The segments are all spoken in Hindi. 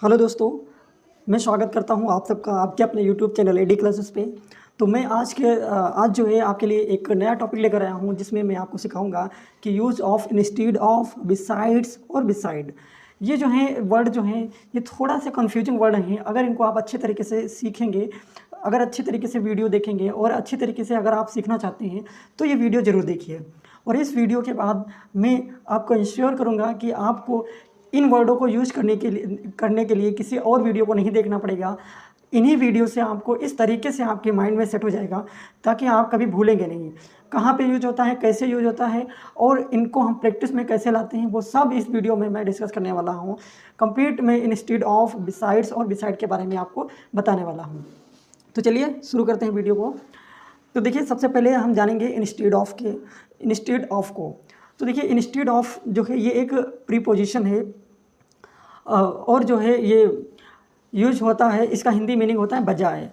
हेलो दोस्तों, मैं स्वागत करता हूं आप सबका आपके अपने यूट्यूब चैनल एडी क्लासेस पे। तो मैं आज जो है आपके लिए एक नया टॉपिक लेकर आया हूं, जिसमें मैं आपको सिखाऊंगा कि use of, instead of, besides और बिसाइड। ये जो है वर्ड जो हैं, ये थोड़ा सा कन्फ्यूजिंग वर्ड हैं। अगर इनको आप अच्छे तरीके से सीखेंगे, अगर अच्छे तरीके से वीडियो देखेंगे और अच्छे तरीके से अगर आप सीखना चाहते हैं तो ये वीडियो ज़रूर देखिए। और इस वीडियो के बाद मैं आपको इंश्योर करूँगा कि आपको इन वर्डों को यूज़ करने के लिए किसी और वीडियो को नहीं देखना पड़ेगा। इन्हीं वीडियो से आपको इस तरीके से आपके माइंड में सेट हो जाएगा ताकि आप कभी भूलेंगे नहीं। कहाँ पे यूज होता है, कैसे यूज होता है और इनको हम प्रैक्टिस में कैसे लाते हैं, वो सब इस वीडियो में मैं डिस्कस करने वाला हूँ। कंप्लीट में इंस्टीड ऑफ, बिसाइड्स और बिसाइड के बारे में आपको बताने वाला हूँ। तो चलिए शुरू करते हैं वीडियो को। तो देखिए, सबसे पहले हम जानेंगे इंस्टीड ऑफ को। तो देखिए, इंस्टीड ऑफ जो है ये एक प्रीपोजिशन है और जो है ये यूज होता है, इसका हिंदी मीनिंग होता है बजाय।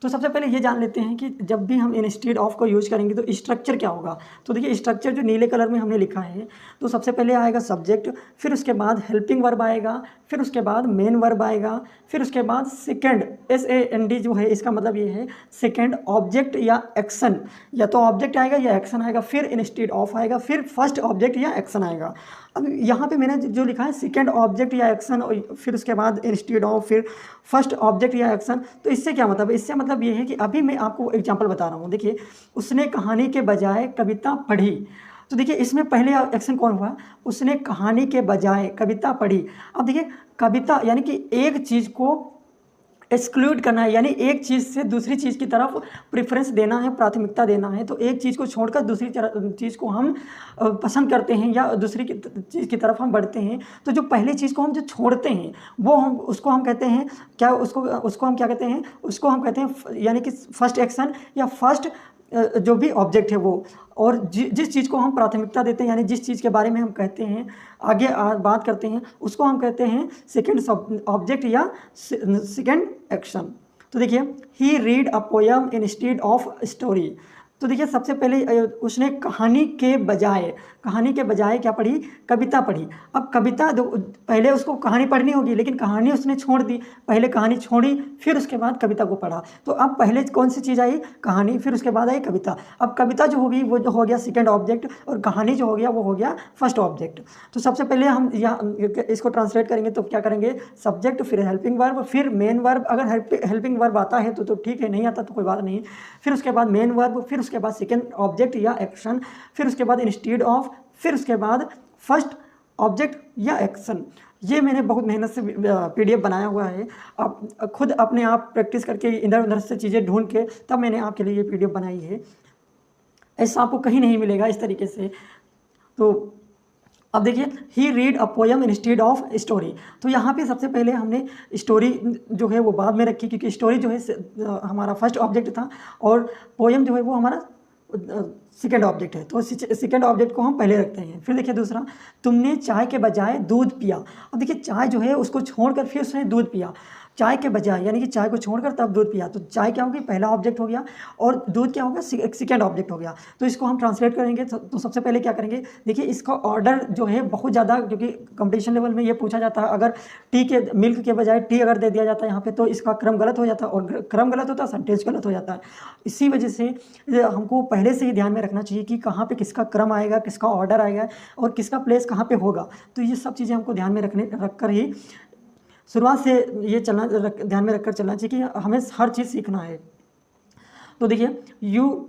तो सबसे पहले ये जान लेते हैं कि जब भी हम इंस्टीड ऑफ को यूज़ करेंगे तो स्ट्रक्चर क्या होगा। तो देखिए, स्ट्रक्चर जो नीले कलर में हमने लिखा है, तो सबसे पहले आएगा सब्जेक्ट, फिर उसके बाद हेल्पिंग वर्ब आएगा, फिर उसके बाद मेन वर्ब आएगा, फिर उसके बाद सेकंड SAND जो है, इसका मतलब ये है सेकंड ऑब्जेक्ट या एक्शन। या तो ऑब्जेक्ट आएगा या एक्शन आएगा, फिर इंस्टीड ऑफ आएगा, फिर फर्स्ट ऑब्जेक्ट या एक्शन आएगा। अब यहाँ पे मैंने जो लिखा है सेकंड ऑब्जेक्ट या एक्शन, फिर उसके बाद इंस्टीड ऑफ, फिर फर्स्ट ऑब्जेक्ट या एक्शन। तो इससे क्या मतलब है? इससे मतलब ये है कि अभी मैं आपको एग्जांपल बता रहा हूँ। देखिए, उसने कहानी के बजाय कविता पढ़ी। तो देखिए, इसमें पहले एक्शन कौन हुआ? उसने कहानी के बजाय कविता पढ़ी। अब देखिए, कविता यानी कि एक चीज़ को एक्सक्लूड करना है, यानी एक चीज़ से दूसरी चीज़ की तरफ प्रेफरेंस देना है, प्राथमिकता देना है। तो एक चीज़ को छोड़कर दूसरी चीज़ को हम पसंद करते हैं या दूसरी चीज़ की तरफ हम बढ़ते हैं। तो जो पहली चीज़ को हम जो छोड़ते हैं वो उसको हम कहते हैं क्या? उसको हम क्या कहते हैं? उसको हम कहते हैं यानी कि फर्स्ट एक्शन या फर्स्ट जो भी ऑब्जेक्ट है वो। और जिस चीज़ को हम प्राथमिकता देते हैं, यानी जिस चीज़ के बारे में हम कहते हैं, आगे बात करते हैं, उसको हम कहते हैं सेकंड ऑब्जेक्ट या सेकंड एक्शन। तो देखिए, he read a poem instead of story. तो देखिए, सबसे पहले उसने कहानी के बजाय क्या पढ़ी? कविता पढ़ी। अब कविता पहले उसको कहानी पढ़नी होगी, लेकिन कहानी उसने छोड़ दी। पहले कहानी छोड़ी, फिर उसके बाद कविता को पढ़ा। तो अब पहले कौन सी चीज़ आई? कहानी, फिर उसके बाद आई कविता। अब कविता जो होगी वो जो हो गया सेकंड ऑब्जेक्ट, और कहानी जो हो गया वो हो गया फर्स्ट ऑब्जेक्ट। तो सबसे पहले हम यहाँ इसको ट्रांसलेट करेंगे तो क्या करेंगे? सब्जेक्ट, फिर हेल्पिंग वर्ब, फिर मेन वर्ब। अगर हेल्पिंग वर्ब आता है तो ठीक है, नहीं आता तो कोई बात नहीं। फिर उसके बाद मेन वर्ब, फिर उसके बाद सेकंड ऑब्जेक्ट या एक्शन, फिर उसके बाद इंस्टीड ऑफ, फिर उसके बाद फर्स्ट ऑब्जेक्ट या एक्शन। ये मैंने बहुत मेहनत से PDF बनाया हुआ है। आप खुद अपने आप प्रैक्टिस करके इधर उधर से चीज़ें ढूंढ के तब मैंने आपके लिए ये PDF बनाई है। ऐसा आपको कहीं नहीं मिलेगा इस तरीके से। तो अब देखिए, he read a poem instead of story. तो यहाँ पे सबसे पहले हमने स्टोरी जो है वो बाद में रखी, क्योंकि स्टोरी जो है हमारा फर्स्ट ऑब्जेक्ट था और पोयम जो है वो हमारा सेकेंड ऑब्जेक्ट है। तो सेकेंड ऑब्जेक्ट को हम पहले रखते हैं। फिर देखिए दूसरा, तुमने चाय के बजाय दूध पिया। अब देखिए, चाय जो है उसको छोड़कर फिर उसने दूध पिया। चाय के बजाय यानी कि चाय को छोड़कर तब दूध पिया। तो चाय क्या होगी? पहला ऑब्जेक्ट हो गया, और दूध क्या होगा? सेकंड ऑब्जेक्ट हो गया। तो इसको हम ट्रांसलेट करेंगे तो सबसे पहले क्या करेंगे? देखिए, इसका ऑर्डर जो है बहुत ज़्यादा, क्योंकि कंपटीशन लेवल में ये पूछा जाता है, अगर मिल्क के बजाय टी अगर दे दिया जाता है यहाँ पे, तो इसका क्रम गलत हो जाता है, और क्रम गलत होता है, सेंटेंस गलत हो जाता है। इसी वजह से हमको पहले से ही ध्यान में रखना चाहिए कि कहाँ पे किसका क्रम आएगा, किसका ऑर्डर आएगा और किसका प्लेस कहाँ पे होगा। तो ये सब चीज़ें हमको ध्यान में रखकर ही शुरुआत से ये ध्यान में रखकर चलना चाहिए कि हमें हर चीज़ सीखना है। तो देखिए, you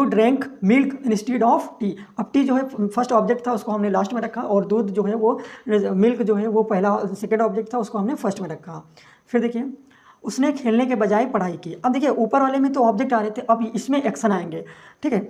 drink milk instead of T. अब टी जो है फर्स्ट ऑब्जेक्ट था, उसको हमने लास्ट में रखा, और दूध जो है वो, मिल्क जो है वो पहला सेकेंड ऑब्जेक्ट था, उसको हमने फर्स्ट में रखा। फिर देखिए, उसने खेलने के बजाय पढ़ाई की। अब देखिए, ऊपर वाले में तो ऑब्जेक्ट आ रहे थे, अब इसमें एक्शन आएंगे। ठीक है,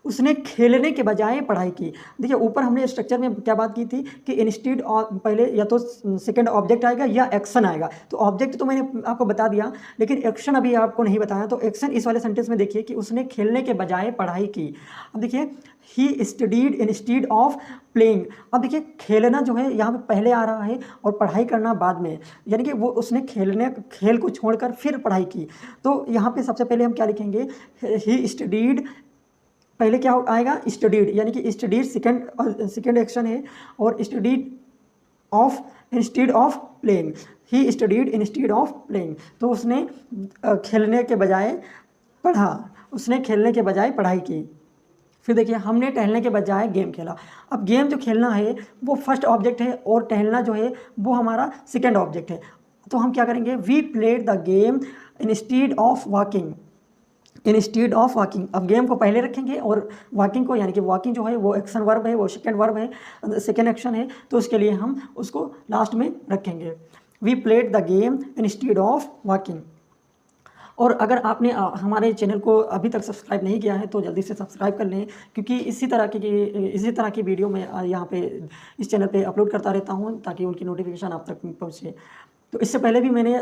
उसने खेलने के बजाय पढ़ाई की। देखिए, ऊपर हमने स्ट्रक्चर में क्या बात की थी कि इंस्टीड ऑफ पहले या तो सेकंड ऑब्जेक्ट आएगा या एक्शन आएगा। तो ऑब्जेक्ट तो मैंने आपको बता दिया, लेकिन एक्शन अभी आपको नहीं बताया। तो एक्शन इस वाले सेंटेंस में देखिए कि उसने खेलने के बजाय पढ़ाई की। अब देखिए, he studied instead of playing. अब देखिए, खेलना जो है यहाँ पे पहले आ रहा है और पढ़ाई करना बाद में, यानी कि वो उसने खेल को छोड़कर फिर पढ़ाई की। तो यहाँ पे सबसे पहले हम क्या लिखेंगे? ही स्टडीड, पहले क्या आएगा? स्टडीड, यानी कि स्टडीड सेकंड एक्शन है, और studied of instead of playing, he studied instead of playing. तो उसने खेलने के बजाय पढ़ा, उसने खेलने के बजाय पढ़ाई की। फिर देखिए हमने टहलने के बजाय गेम खेला। अब गेम जो खेलना है वो फर्स्ट ऑब्जेक्ट है और टहलना जो है वो हमारा सेकेंड ऑब्जेक्ट है। तो हम क्या करेंगे, we played the game instead of walking, instead of walking. अब गेम को पहले रखेंगे और वॉकिंग को, यानी कि वॉकिंग जो है वो एक्शन वर्ब है, वो सेकेंड वर्ब है, सेकेंड एक्शन है, तो उसके लिए हम उसको लास्ट में रखेंगे। We played the game instead of walking. और अगर आपने हमारे चैनल को अभी तक सब्सक्राइब नहीं किया है तो जल्दी से सब्सक्राइब कर लें, क्योंकि इसी तरह की वीडियो मैं यहाँ पे इस चैनल पे अपलोड करता रहता हूँ ताकि उनकी नोटिफिकेशन आप तक पहुँचे। तो इससे पहले भी मैंने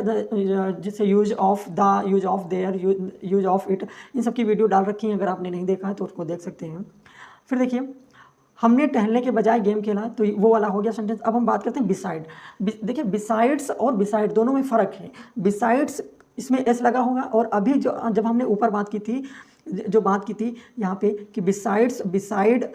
जैसे use of the, use of there, use of it, इन सब की वीडियो डाल रखी है। अगर आपने नहीं देखा है तो उसको देख सकते हैं। फिर देखिए हमने टहलने के बजाय गेम खेला, तो वो वाला हो गया सेंटेंस। अब हम बात करते हैं बिसाइड। देखिए बिसाइड्स और बिसाइड दोनों में फ़र्क है। बिसाइड्स इसमें एस लगा होगा, और अभी जब हमने ऊपर बात की थी, जो बात की थी यहाँ पे कि बिसाइड्स, बिसाइड,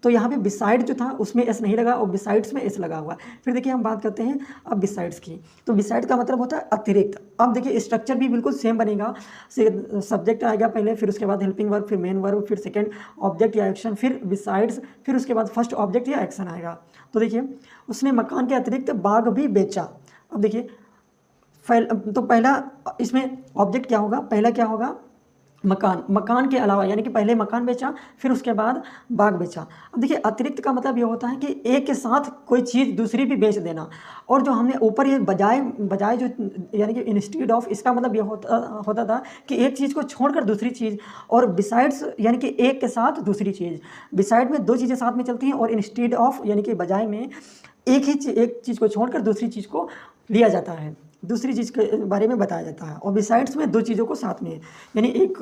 तो यहाँ पे बिसाइड जो था उसमें एस नहीं लगा और बिसाइड्स में एस लगा हुआ। फिर देखिए हम बात करते हैं अब बिसाइड्स की। तो बिसाइड का मतलब होता है अतिरिक्त। अब देखिए स्ट्रक्चर भी बिल्कुल सेम बनेगा। सब्जेक्ट आएगा पहले, फिर उसके बाद हेल्पिंग वर्ब, फिर मेन वर्ब, फिर सेकेंड ऑब्जेक्ट या एक्शन, फिर बिसाइड्स, फिर उसके बाद फर्स्ट ऑब्जेक्ट या एक्शन आएगा। तो देखिए उसने मकान के अतिरिक्त बाग भी बेचा। अब देखिए तो पहला इसमें ऑब्जेक्ट क्या होगा, पहला क्या होगा, मकान, मकान के अलावा, यानी कि पहले मकान बेचा फिर उसके बाद बाग बेचा। अब देखिए अतिरिक्त का मतलब ये होता है कि एक के साथ कोई चीज़ दूसरी भी बेच देना। और जो हमने ऊपर ये बजाय जो, यानी कि इंस्टीड ऑफ, इसका मतलब ये होता था कि एक चीज़ को छोड़कर दूसरी चीज़, और बिसाइड्स यानी कि एक के साथ दूसरी चीज़। बिसाइड में दो चीज़ें साथ में चलती हैं, और इंस्टीड ऑफ यानी कि बजाय में एक चीज़ को छोड़कर दूसरी चीज़ को लिया जाता है, दूसरी चीज़ के बारे में बताया जाता है। और बिसाइड्स में दो चीज़ों को साथ में, यानी एक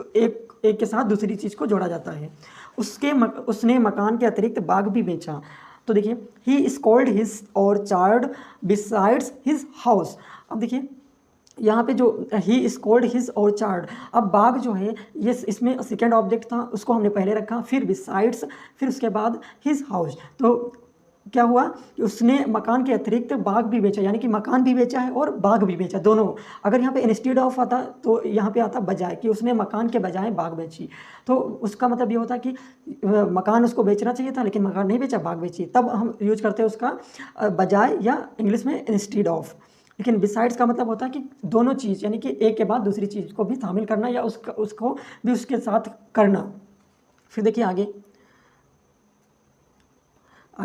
के साथ दूसरी चीज़ को जोड़ा जाता है। उसने मकान के अतिरिक्त बाग भी बेचा। तो देखिए he sold his orchard besides his house. अब देखिए यहाँ पे जो ही स्कोल्ड हिज ऑर्चार्ड, अब बाग जो है ये इसमें सेकेंड ऑब्जेक्ट था, उसको हमने पहले रखा, फिर बिसाइड्स, फिर उसके बाद हिज हाउस। तो क्या हुआ कि उसने मकान के अतिरिक्त बाग भी बेचा, यानी कि मकान भी बेचा है और बाग भी बेचा, दोनों। अगर यहाँ पे इंस्टीड ऑफ आता तो यहाँ पे आता बजाय, कि उसने मकान के बजाय बाग बेची। तो उसका मतलब ये होता कि मकान उसको बेचना चाहिए था लेकिन मकान नहीं बेचा, बाग बेची, तब हम यूज करते हैं उसका बजाय या इंग्लिश में इंस्टीड ऑफ। लेकिन बिसाइड्स का मतलब होता है कि दोनों चीज़, यानी कि एक के बाद दूसरी चीज़ को भी शामिल करना या उसको भी उसके साथ करना। फिर देखिए आगे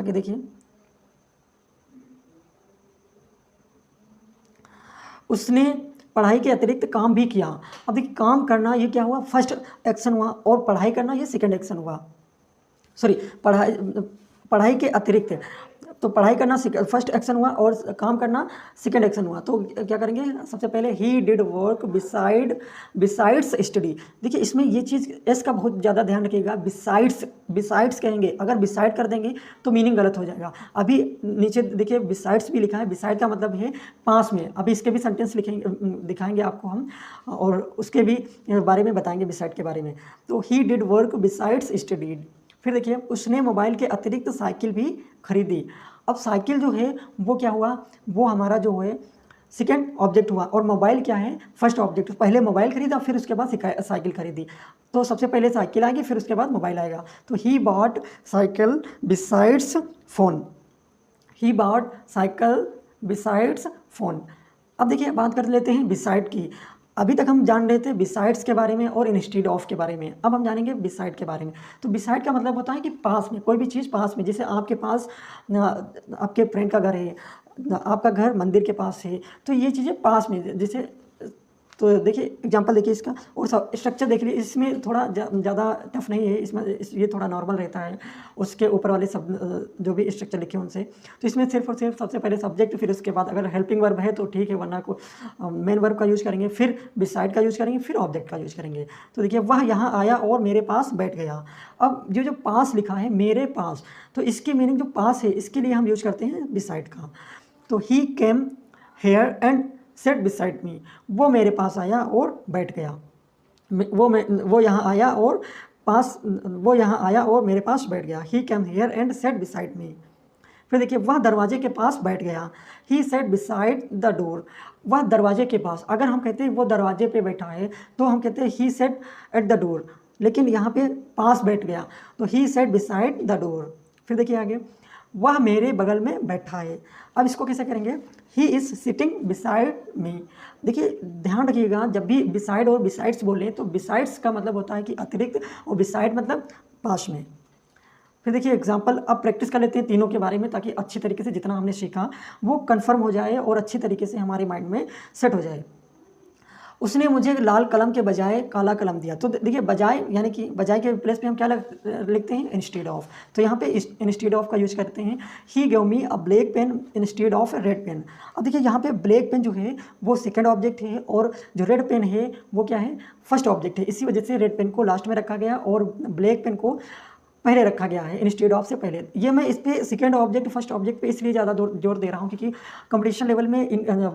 देखिए उसने पढ़ाई के अतिरिक्त काम भी किया। अब देखिए काम करना ये क्या हुआ, फर्स्ट एक्शन हुआ, और पढ़ाई करना ये सेकंड एक्शन हुआ। सॉरी, पढ़ाई के अतिरिक्त, तो पढ़ाई करना फर्स्ट एक्शन हुआ और काम करना सेकंड एक्शन हुआ। तो क्या करेंगे, सबसे पहले he did work besides study. देखिए इसमें ये चीज़ एस का बहुत ज़्यादा ध्यान रखिएगा। बिसाइड्स कहेंगे, अगर बिसाइड कर देंगे तो मीनिंग गलत हो जाएगा। अभी नीचे देखिए बिसाइड्स भी लिखा है, बिसाइड का मतलब है पास में। अभी इसके भी सेंटेंस दिखाएंगे आपको हम, और उसके भी बारे में बताएंगे बिसाइड के बारे में। तो he did work besides studied. फिर देखिए उसने मोबाइल के अतिरिक्त साइकिल भी खरीदी। अब साइकिल जो है वो क्या हुआ, वो हमारा जो है सेकेंड ऑब्जेक्ट हुआ, और मोबाइल क्या है, फर्स्ट ऑब्जेक्ट। पहले मोबाइल खरीदा फिर उसके बाद साइकिल खरीदी। तो सबसे पहले साइकिल आएगी फिर उसके बाद मोबाइल आएगा। तो he bought cycle besides phone, he bought cycle besides phone. अब देखिए बात कर लेते हैं बिसाइड की। अभी तक हम जान रहे थे बिसाइड्स के बारे में और इंस्टीड ऑफ के बारे में, अब हम जानेंगे बिसाइड के बारे में। तो बिसाइड का मतलब होता है कि पास में, कोई भी चीज़ पास में। जैसे आपके पास आपके फ्रेंड का घर है, आपका घर मंदिर के पास है, तो ये चीज़ें पास में। जैसे तो देखिए एग्जांपल देखिए इसका, और स्ट्रक्चर देख लीजिए, इसमें थोड़ा ज़्यादा टफ नहीं है, इसमें ये थोड़ा नॉर्मल रहता है उसके ऊपर वाले सब जो भी स्ट्रक्चर लिखे उनसे। तो इसमें सिर्फ और सिर्फ सबसे पहले सब्जेक्ट, फिर उसके बाद अगर हेल्पिंग वर्ब है तो ठीक है, वरना को मेन वर्ब का यूज़ करेंगे, फिर बिसाइड का यूज़ करेंगे, फिर ऑब्जेक्ट का यूज़ करेंगे। तो देखिए वह यहाँ आया और मेरे पास बैठ गया। अब जो पास लिखा है मेरे पास, तो इसकी मीनिंग जो पास है इसके लिए हम यूज़ करते हैं बिसाइड का। तो he came here and sat beside me, वो मेरे पास आया और बैठ गया। वो यहाँ आया और मेरे पास बैठ गया। He came here and sat beside me. फिर देखिए वह दरवाजे के पास बैठ गया, he sat beside the door. वह दरवाजे के पास, अगर हम कहते हैं वो दरवाजे पे बैठा है तो हम कहते हैं ही सेट एट द डोर, लेकिन यहाँ पे पास बैठ गया तो ही सेट बिसाइड द डोर। फिर देखिए आगे, वह मेरे बगल में बैठा है। अब इसको कैसे करेंगे, he is sitting beside me. देखिए ध्यान रखिएगा, जब भी बिसाइड और बिसाइड्स बोलें तो बिसाइड्स का मतलब होता है कि अतिरिक्त, और बिसाइड मतलब पास में। फिर देखिए एग्जाम्पल, अब प्रैक्टिस कर लेते हैं तीनों के बारे में, ताकि अच्छी तरीके से जितना हमने सीखा वो कंफर्म हो जाए और अच्छी तरीके से हमारे माइंड में सेट हो जाए। उसने मुझे लाल कलम के बजाय काला कलम दिया। तो देखिए बजाय यानी कि बजाय के प्लेस पे हम क्या लिखते हैं, इंस्टेड ऑफ। तो यहाँ पे इंस्टेड ऑफ का यूज करते हैं। He gave me a black pen instead of a red pen. अब देखिए यहाँ पे ब्लैक पेन जो है वो सेकंड ऑब्जेक्ट है, और जो रेड पेन है वो क्या है, फर्स्ट ऑब्जेक्ट है। इसी वजह से रेड पेन को लास्ट में रखा गया और ब्लैक पेन को पहले रखा गया है, इंस्टेड ऑफ से पहले। ये मैं इस पे सेकंड ऑब्जेक्ट फर्स्ट ऑब्जेक्ट पे इसलिए ज़्यादा जोर दे रहा हूँ क्योंकि कंपटीशन लेवल में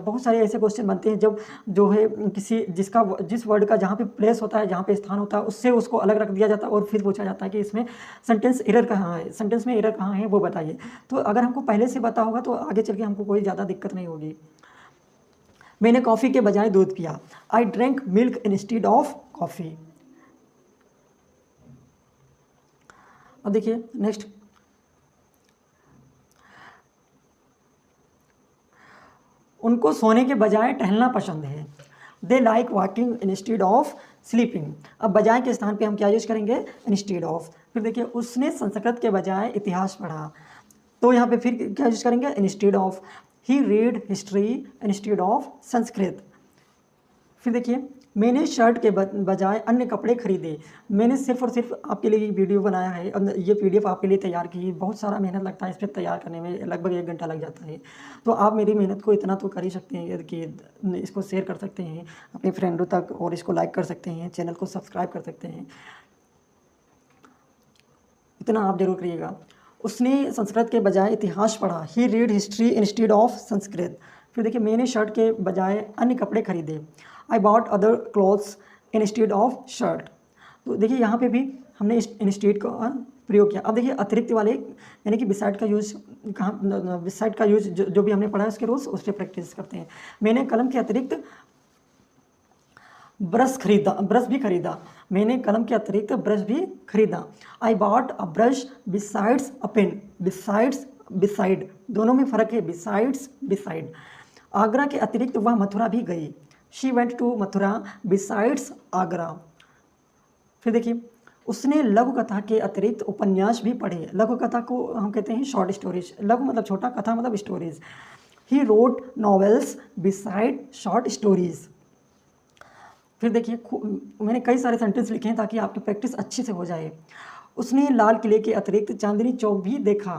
बहुत सारे ऐसे क्वेश्चन बनते हैं जब जो है किसी जिस वर्ड का जहाँ पे प्लेस होता है, जहाँ पे स्थान होता है, उससे उसको अलग रख दिया जाता है और फिर पूछा जाता है कि इसमें सेंटेंस एरर कहाँ है, सेंटेंस में एरर कहाँ है वो बताइए। तो अगर हमको पहले से पता होगा तो आगे चल के हमको कोई ज़्यादा दिक्कत नहीं होगी। मैंने कॉफ़ी के बजाय दूध पिया। I drink milk instead of coffee. अब देखिए नेक्स्ट, उनको सोने के बजाय टहलना पसंद है। They like walking instead of sleeping. अब बजाय के स्थान पे हम क्या यूज करेंगे, इंस्टेड ऑफ। फिर देखिए उसने संस्कृत के बजाय इतिहास पढ़ा, तो यहाँ पे फिर क्या यूज करेंगे, instead of. He read history instead of Sanskrit. फिर देखिए मैंने शर्ट के बजाय अन्य कपड़े खरीदे। मैंने सिर्फ और सिर्फ आपके लिए वीडियो बनाया है, ये पीडीएफ आपके लिए तैयार की है। बहुत सारा मेहनत लगता है इस पर तैयार करने में, लगभग 1 घंटा लग जाता है। तो आप मेरी मेहनत को इतना तो कर ही सकते हैं कि इसको शेयर कर सकते हैं अपने फ्रेंडों तक, और इसको लाइक कर सकते हैं, चैनल को सब्सक्राइब कर सकते हैं। इतना आप जरूर करिएगा। उसने संस्कृत के बजाय इतिहास पढ़ा। He read history instead of Sanskrit. फिर देखिए मैंने शर्ट के बजाय अन्य कपड़े खरीदे। I bought other clothes instead of shirt. तो देखिए यहाँ पे भी हमने इंस्टेड का प्रयोग किया। अब देखिए अतिरिक्त वाले यानी कि बिसाइड का यूज़ कहाँ, बिसाइड का यूज़ जो भी हमने पढ़ा है उसके रूल्स उस पर प्रैक्टिस करते हैं। मैंने कलम के अतिरिक्त ब्रश भी खरीदा। मैंने कलम के अतिरिक्त ब्रश भी खरीदा। I bought a brush besides a pen. Besides beside दोनों में फ़र्क है, बिसाइड्स बिसाइड। आगरा के अतिरिक्त वह मथुरा भी गई। She went to Mathura besides Agra. फिर देखिए उसने लघु कथा के अतिरिक्त उपन्यास भी पढ़े। लघु कथा को हम कहते हैं शॉर्ट स्टोरीज। लघु मतलब छोटा, कथा मतलब stories. He wrote novels beside short stories. फिर देखिए मैंने कई सारे सेंटेंस लिखे हैं ताकि आपकी प्रैक्टिस अच्छी से हो जाए। उसने लाल किले के अतिरिक्त चांदनी चौक भी देखा।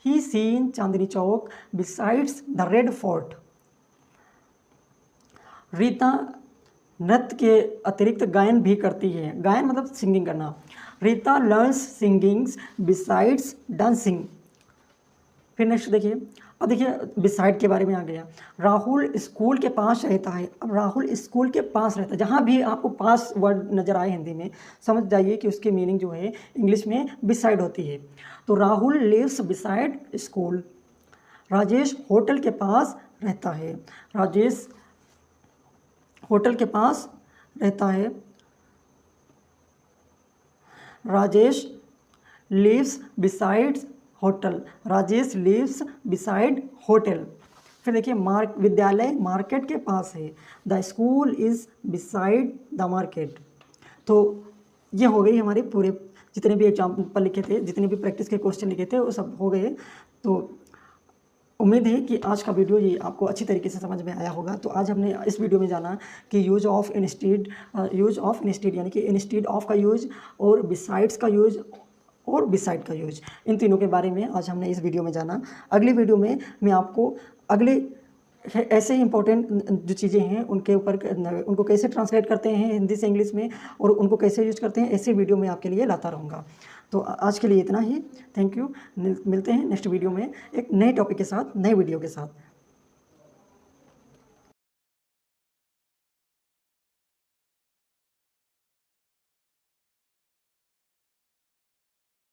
He seen Chandni Chowk besides the Red Fort. Rita नृत्य के अतिरिक्त गायन भी करती है। गायन मतलब सिंगिंग करना। Rita learns singings besides dancing. फिर नेक्स्ट देखिए, अब देखिए बिसाइड के बारे में आ गया। राहुल स्कूल के पास रहता है। अब राहुल स्कूल के पास रहता है, जहाँ भी आपको पास वर्ड नज़र आए हिंदी में समझ जाइए कि उसकी मीनिंग जो है इंग्लिश में बिसाइड होती है। तो Rahul lives beside school. Rajesh hotel के पास रहता है। राजेश होटल के पास रहता है। Rajesh lives beside hotel. Rajesh lives beside hotel. फिर देखिए विद्यालय मार्केट के पास है। The school is beside the market. तो ये हो गई हमारे पूरे जितने भी एग्जाम्पल लिखे थे, जितने भी प्रैक्टिस के क्वेश्चन लिखे थे वो सब हो गए। तो उम्मीद है कि आज का वीडियो ये आपको अच्छी तरीके से समझ में आया होगा। तो आज हमने इस वीडियो में जाना कि यूज ऑफ इंस्टेड यानी कि इंस्टेड ऑफ का यूज, और बिसाइड्स का यूज, और बिसाइड का यूज, इन तीनों के बारे में आज हमने इस वीडियो में जाना। अगली वीडियो में मैं आपको अगले ऐसे ही इंपॉर्टेंट जो चीज़ें हैं उनके ऊपर, उनको कैसे ट्रांसलेट करते हैं हिंदी से इंग्लिश में और उनको कैसे यूज करते हैं, ऐसे वीडियो मैं आपके लिए लाता रहूँगा। तो आज के लिए इतना ही। Thank you. मिलते हैं नेक्स्ट वीडियो में एक नए टॉपिक के साथ, नए वीडियो के साथ।